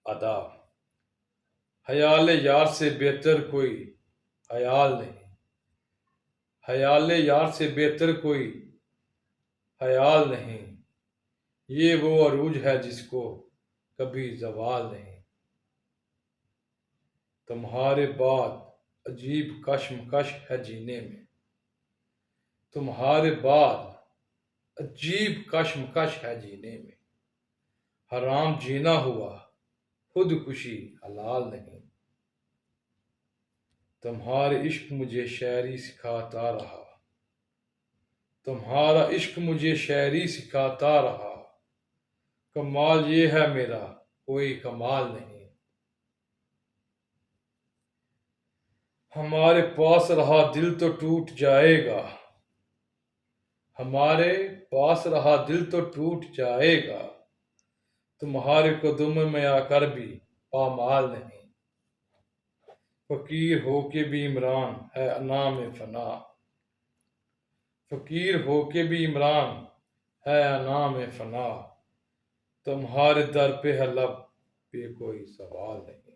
ادا۔ خیال یار سے بہتر کوئی خیال نہیں، خیال یار سے بہتر کوئی خیال نہیں، یہ وہ عروج ہے جس کو کبھی زوال نہیں۔ تمہارے بعد عجیب کشمکش ہے جینے میں، تمہارے بعد عجیب کشمکش ہے جینے میں، حرام جینا ہوا خودکشی حلال نہیں۔ تمہارا عشق مجھے شاعری سکھاتا رہا، تمہارا عشق مجھے شاعری سکھاتا رہا، کمال یہ ہے میرا کوئی کمال نہیں۔ ہمارے پاس رہا دل تو ٹوٹ جائے گا، ہمارے پاس رہا دل تو ٹوٹ جائے گا، تمہارے قدم میں آ کر بھی پامال نہیں۔ فقیر ہو کے بھی عمران ہے انا میں فنا، فقیر ہو کے بھی عمران ہے انا میں فنا، تمہارے در پہ ہے لب پہ کوئی سوال نہیں۔